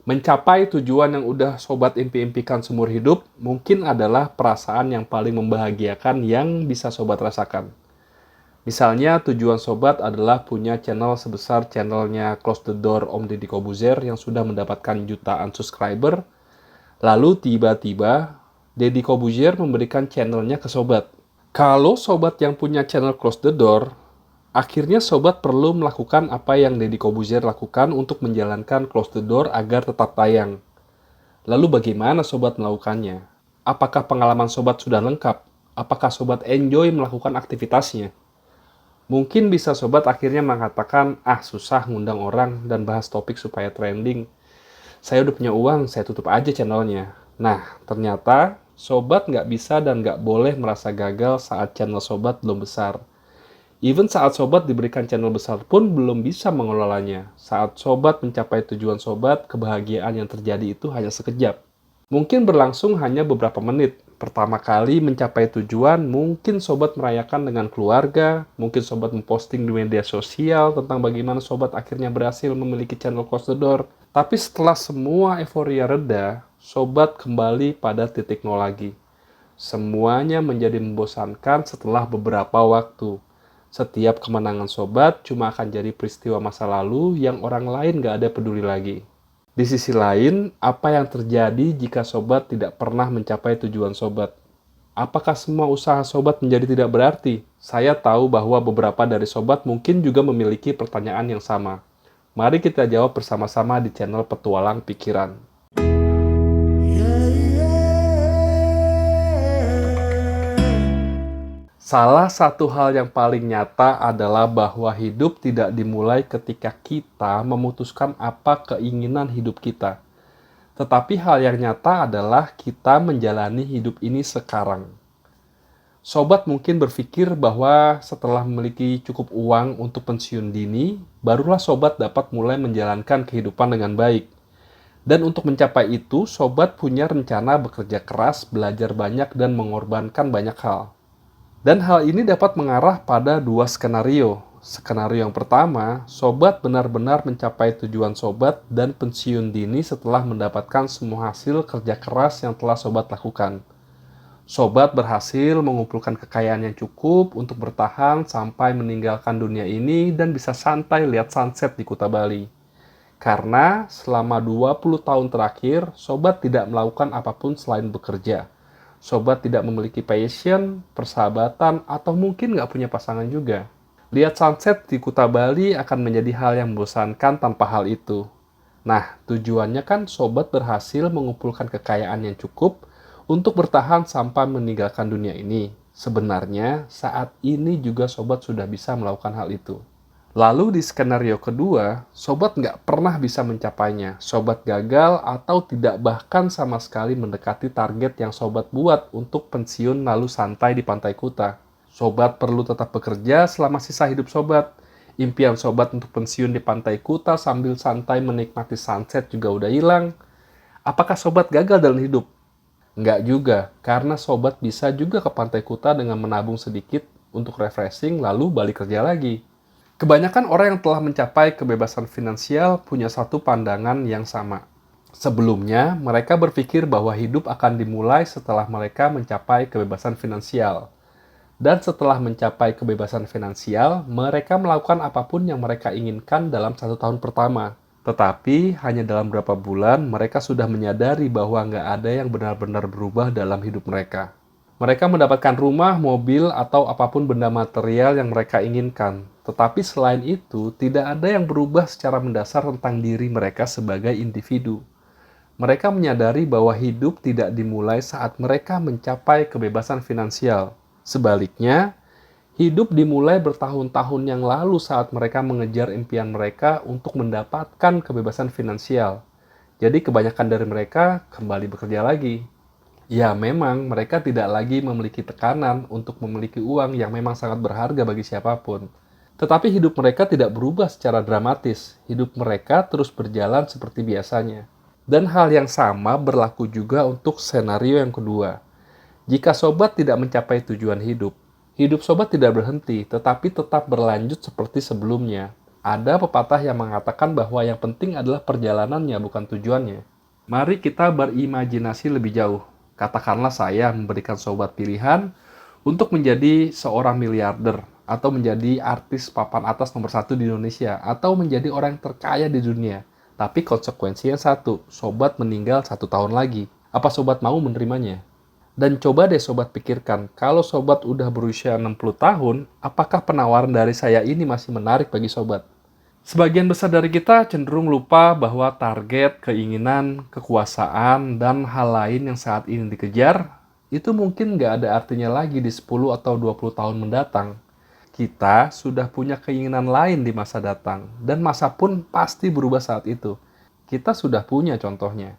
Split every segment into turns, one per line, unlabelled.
Mencapai tujuan yang udah sobat impi-impikan seumur hidup mungkin adalah perasaan yang paling membahagiakan yang bisa sobat rasakan. Misalnya tujuan sobat adalah punya channel sebesar channelnya Close the Door Om Deddy Kobuzer yang sudah mendapatkan jutaan subscriber, lalu tiba-tiba Deddy Kobuzer memberikan channelnya ke sobat. Kalau sobat yang punya channel Close the Door, akhirnya sobat perlu melakukan apa yang Deddy Kobuzer lakukan untuk menjalankan Close the Door agar tetap tayang. Lalu bagaimana sobat melakukannya? Apakah pengalaman sobat sudah lengkap? Apakah sobat enjoy melakukan aktivitasnya? Mungkin bisa sobat akhirnya mengatakan, susah ngundang orang dan bahas topik supaya trending. Saya udah punya uang, saya tutup aja channelnya. Nah, ternyata sobat nggak bisa dan nggak boleh merasa gagal saat channel sobat belum besar. Even saat sobat diberikan channel besar pun belum bisa mengelolanya. Saat sobat mencapai tujuan sobat, kebahagiaan yang terjadi itu hanya sekejap. Mungkin berlangsung hanya beberapa menit. Pertama kali mencapai tujuan, mungkin sobat merayakan dengan keluarga, mungkin sobat memposting di media sosial tentang bagaimana sobat akhirnya berhasil memiliki channel Close the Door. Tapi setelah semua euforia reda, sobat kembali pada titik nol lagi. Semuanya menjadi membosankan setelah beberapa waktu. Setiap kemenangan sobat cuma akan jadi peristiwa masa lalu yang orang lain gak ada peduli lagi. Di sisi lain, apa yang terjadi jika sobat tidak pernah mencapai tujuan sobat? Apakah semua usaha sobat menjadi tidak berarti? Saya tahu bahwa beberapa dari sobat mungkin juga memiliki pertanyaan yang sama. Mari kita jawab bersama-sama di channel Petualang Pikiran. Salah satu hal yang paling nyata adalah bahwa hidup tidak dimulai ketika kita memutuskan apa keinginan hidup kita. Tetapi hal yang nyata adalah kita menjalani hidup ini sekarang. Sobat mungkin berpikir bahwa setelah memiliki cukup uang untuk pensiun dini, barulah sobat dapat mulai menjalankan kehidupan dengan baik. Dan untuk mencapai itu, sobat punya rencana bekerja keras, belajar banyak, dan mengorbankan banyak hal. Dan hal ini dapat mengarah pada dua skenario. Skenario yang pertama, sobat benar-benar mencapai tujuan sobat dan pensiun dini setelah mendapatkan semua hasil kerja keras yang telah sobat lakukan. Sobat berhasil mengumpulkan kekayaan yang cukup untuk bertahan sampai meninggalkan dunia ini dan bisa santai lihat sunset di Kuta Bali. Karena selama 20 tahun terakhir, sobat tidak melakukan apapun selain bekerja. Sobat tidak memiliki passion, persahabatan, atau mungkin nggak punya pasangan juga. Lihat sunset di Kuta Bali akan menjadi hal yang membosankan tanpa hal itu. Nah, tujuannya kan sobat berhasil mengumpulkan kekayaan yang cukup untuk bertahan sampai meninggalkan dunia ini. Sebenarnya, saat ini juga sobat sudah bisa melakukan hal itu. Lalu di skenario kedua, sobat nggak pernah bisa mencapainya. Sobat gagal atau tidak bahkan sama sekali mendekati target yang sobat buat untuk pensiun lalu santai di Pantai Kuta. Sobat perlu tetap bekerja selama sisa hidup sobat. Impian sobat untuk pensiun di Pantai Kuta sambil santai menikmati sunset juga udah hilang. Apakah sobat gagal dalam hidup? Nggak juga, karena sobat bisa juga ke Pantai Kuta dengan menabung sedikit untuk refreshing lalu balik kerja lagi. Kebanyakan orang yang telah mencapai kebebasan finansial punya satu pandangan yang sama. Sebelumnya, mereka berpikir bahwa hidup akan dimulai setelah mereka mencapai kebebasan finansial. Dan setelah mencapai kebebasan finansial, mereka melakukan apapun yang mereka inginkan dalam 1 tahun pertama. Tetapi, hanya dalam beberapa bulan, mereka sudah menyadari bahwa nggak ada yang benar-benar berubah dalam hidup mereka. Mereka mendapatkan rumah, mobil, atau apapun benda material yang mereka inginkan. Tetapi selain itu, tidak ada yang berubah secara mendasar tentang diri mereka sebagai individu. Mereka menyadari bahwa hidup tidak dimulai saat mereka mencapai kebebasan finansial. Sebaliknya, hidup dimulai bertahun-tahun yang lalu saat mereka mengejar impian mereka untuk mendapatkan kebebasan finansial. Jadi kebanyakan dari mereka kembali bekerja lagi. Ya, memang mereka tidak lagi memiliki tekanan untuk memiliki uang yang memang sangat berharga bagi siapapun. Tetapi hidup mereka tidak berubah secara dramatis. Hidup mereka terus berjalan seperti biasanya. Dan hal yang sama berlaku juga untuk skenario yang kedua. Jika sobat tidak mencapai tujuan hidup, hidup sobat tidak berhenti, tetapi tetap berlanjut seperti sebelumnya. Ada pepatah yang mengatakan bahwa yang penting adalah perjalanannya, bukan tujuannya. Mari kita berimajinasi lebih jauh. Katakanlah saya memberikan sobat pilihan untuk menjadi seorang miliarder, atau menjadi artis papan atas nomor satu di Indonesia, atau menjadi orang terkaya di dunia. Tapi konsekuensinya satu, sobat meninggal 1 tahun lagi. Apa sobat mau menerimanya? Dan coba deh sobat pikirkan, kalau sobat udah berusia 60 tahun, apakah penawaran dari saya ini masih menarik bagi sobat? Sebagian besar dari kita cenderung lupa bahwa target, keinginan, kekuasaan, dan hal lain yang saat ini dikejar, itu mungkin nggak ada artinya lagi di 10 atau 20 tahun mendatang. Kita sudah punya keinginan lain di masa datang, dan masa pun pasti berubah saat itu. Kita sudah punya contohnya.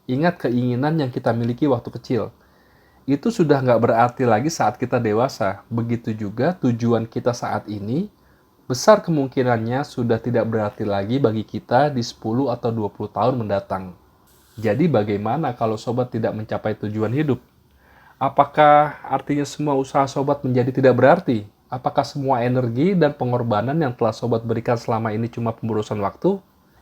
Ingat keinginan yang kita miliki waktu kecil. Itu sudah nggak berarti lagi saat kita dewasa. Begitu juga tujuan kita saat ini, besar kemungkinannya sudah tidak berarti lagi bagi kita di 10 atau 20 tahun mendatang. Jadi bagaimana kalau sobat tidak mencapai tujuan hidup? Apakah artinya semua usaha sobat menjadi tidak berarti? Apakah semua energi dan pengorbanan yang telah sobat berikan selama ini cuma pemburusan waktu?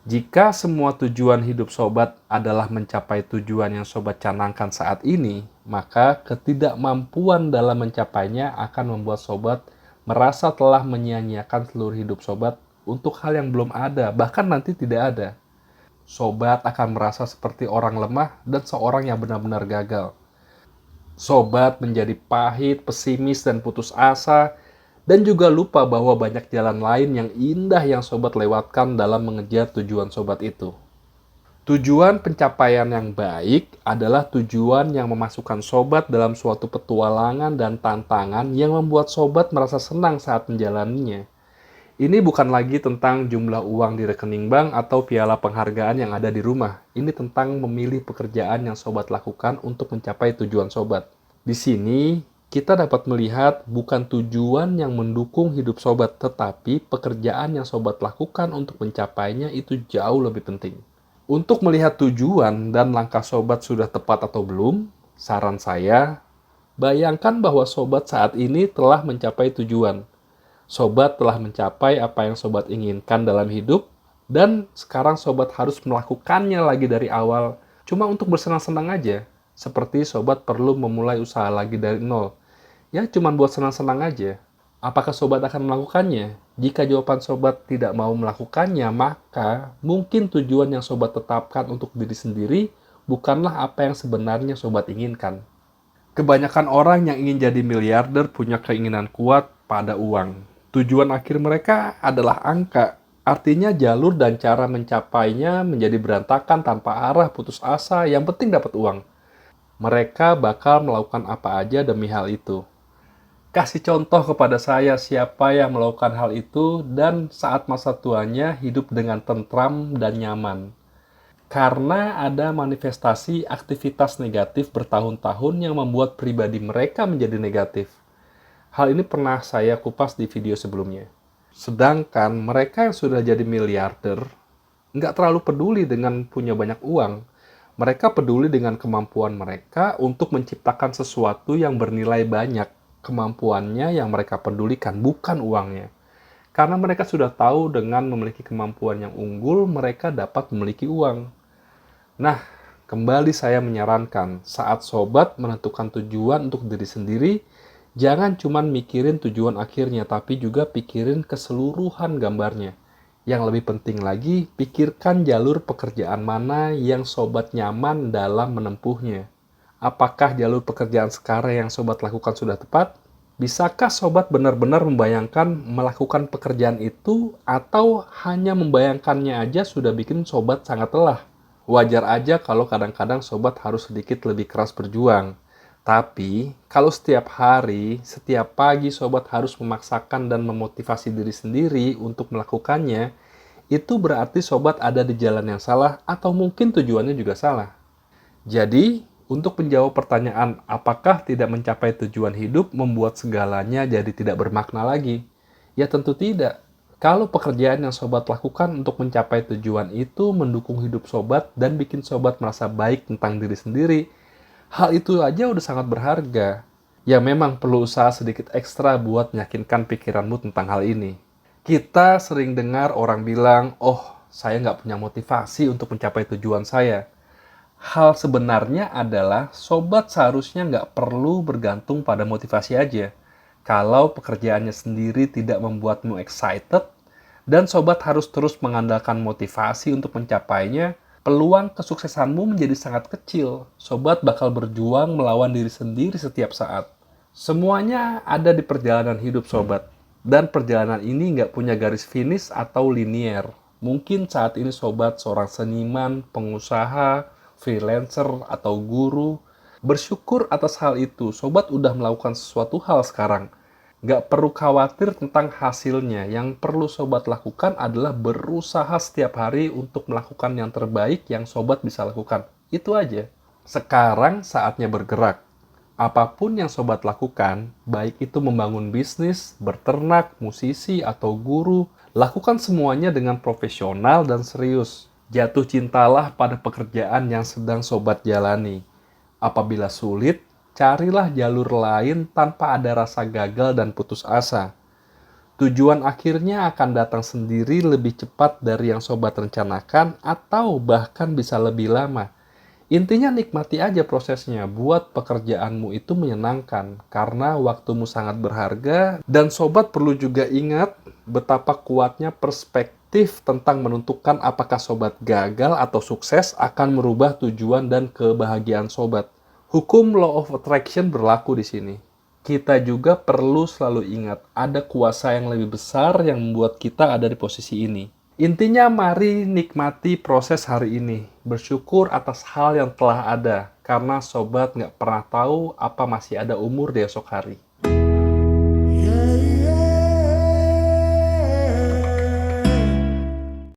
Jika semua tujuan hidup sobat adalah mencapai tujuan yang sobat canangkan saat ini, maka ketidakmampuan dalam mencapainya akan membuat sobat merasa telah menyia-nyiakan seluruh hidup sobat untuk hal yang belum ada, bahkan nanti tidak ada. Sobat akan merasa seperti orang lemah dan seorang yang benar-benar gagal. Sobat menjadi pahit, pesimis, dan putus asa, dan juga lupa bahwa banyak jalan lain yang indah yang sobat lewatkan dalam mengejar tujuan sobat itu. Tujuan pencapaian yang baik adalah tujuan yang memasukkan sobat dalam suatu petualangan dan tantangan yang membuat sobat merasa senang saat menjalaninya. Ini bukan lagi tentang jumlah uang di rekening bank atau piala penghargaan yang ada di rumah. Ini tentang memilih pekerjaan yang sobat lakukan untuk mencapai tujuan sobat. Di sini, kita dapat melihat bukan tujuan yang mendukung hidup sobat, tetapi pekerjaan yang sobat lakukan untuk mencapainya itu jauh lebih penting. Untuk melihat tujuan dan langkah sobat sudah tepat atau belum, saran saya, bayangkan bahwa sobat saat ini telah mencapai tujuan. Sobat telah mencapai apa yang sobat inginkan dalam hidup, dan sekarang sobat harus melakukannya lagi dari awal, cuma untuk bersenang-senang aja. Seperti sobat perlu memulai usaha lagi dari nol. Ya, cuma buat senang-senang aja. Apakah sobat akan melakukannya? Jika jawaban sobat tidak mau melakukannya, maka mungkin tujuan yang sobat tetapkan untuk diri sendiri bukanlah apa yang sebenarnya sobat inginkan. Kebanyakan orang yang ingin jadi miliarder punya keinginan kuat pada uang. Tujuan akhir mereka adalah angka. Artinya jalur dan cara mencapainya menjadi berantakan tanpa arah, putus asa, yang penting dapat uang. Mereka bakal melakukan apa aja demi hal itu. Kasih contoh kepada saya siapa yang melakukan hal itu dan saat masa tuanya hidup dengan tentram dan nyaman. Karena ada manifestasi aktivitas negatif bertahun-tahun yang membuat pribadi mereka menjadi negatif. Hal ini pernah saya kupas di video sebelumnya. Sedangkan mereka yang sudah jadi miliarder nggak terlalu peduli dengan punya banyak uang. Mereka peduli dengan kemampuan mereka untuk menciptakan sesuatu yang bernilai banyak. Kemampuannya yang mereka pedulikan, bukan uangnya. Karena mereka sudah tahu dengan memiliki kemampuan yang unggul, mereka dapat memiliki uang. Nah, kembali saya menyarankan, saat sobat menentukan tujuan untuk diri sendiri, jangan cuma mikirin tujuan akhirnya, tapi juga pikirin keseluruhan gambarnya. Yang lebih penting lagi, pikirkan jalur pekerjaan mana yang sobat nyaman dalam menempuhnya. Apakah jalur pekerjaan sekarang yang sobat lakukan sudah tepat? Bisakah sobat benar-benar membayangkan melakukan pekerjaan itu, atau hanya membayangkannya aja sudah bikin sobat sangat lelah? Wajar aja kalau kadang-kadang sobat harus sedikit lebih keras berjuang. Tapi, kalau setiap hari, setiap pagi sobat harus memaksakan dan memotivasi diri sendiri untuk melakukannya, itu berarti sobat ada di jalan yang salah atau mungkin tujuannya juga salah. Jadi, untuk menjawab pertanyaan apakah tidak mencapai tujuan hidup membuat segalanya jadi tidak bermakna lagi? Ya tentu tidak. Kalau pekerjaan yang sobat lakukan untuk mencapai tujuan itu mendukung hidup sobat dan bikin sobat merasa baik tentang diri sendiri, hal itu aja udah sangat berharga. Ya memang perlu usaha sedikit ekstra buat meyakinkan pikiranmu tentang hal ini. Kita sering dengar orang bilang, oh, saya nggak punya motivasi untuk mencapai tujuan saya. Hal sebenarnya adalah sobat seharusnya nggak perlu bergantung pada motivasi aja. Kalau pekerjaannya sendiri tidak membuatmu excited, dan sobat harus terus mengandalkan motivasi untuk mencapainya, peluang kesuksesanmu menjadi sangat kecil. Sobat bakal berjuang melawan diri sendiri setiap saat. Semuanya ada di perjalanan hidup sobat. Dan perjalanan ini nggak punya garis finish atau linier. Mungkin saat ini sobat seorang seniman, pengusaha, freelancer, atau guru. Bersyukur atas hal itu, sobat udah melakukan sesuatu hal sekarang. Nggak perlu khawatir tentang hasilnya. Yang perlu sobat lakukan adalah berusaha setiap hari untuk melakukan yang terbaik yang sobat bisa lakukan. Itu aja. Sekarang saatnya bergerak. Apapun yang sobat lakukan, baik itu membangun bisnis, berternak, musisi, atau guru, lakukan semuanya dengan profesional dan serius. Jatuh cintalah pada pekerjaan yang sedang sobat jalani. Apabila sulit, carilah jalur lain tanpa ada rasa gagal dan putus asa. Tujuan akhirnya akan datang sendiri lebih cepat dari yang sobat rencanakan atau bahkan bisa lebih lama. Intinya nikmati aja prosesnya, buat pekerjaanmu itu menyenangkan, karena waktumu sangat berharga, dan sobat perlu juga ingat betapa kuatnya perspektif tentang menentukan apakah sobat gagal atau sukses akan merubah tujuan dan kebahagiaan sobat. Hukum Law of Attraction berlaku di sini. Kita juga perlu selalu ingat, ada kuasa yang lebih besar yang membuat kita ada di posisi ini. Intinya mari nikmati proses hari ini. Bersyukur atas hal yang telah ada. Karena sobat nggak pernah tahu apa masih ada umur di esok hari.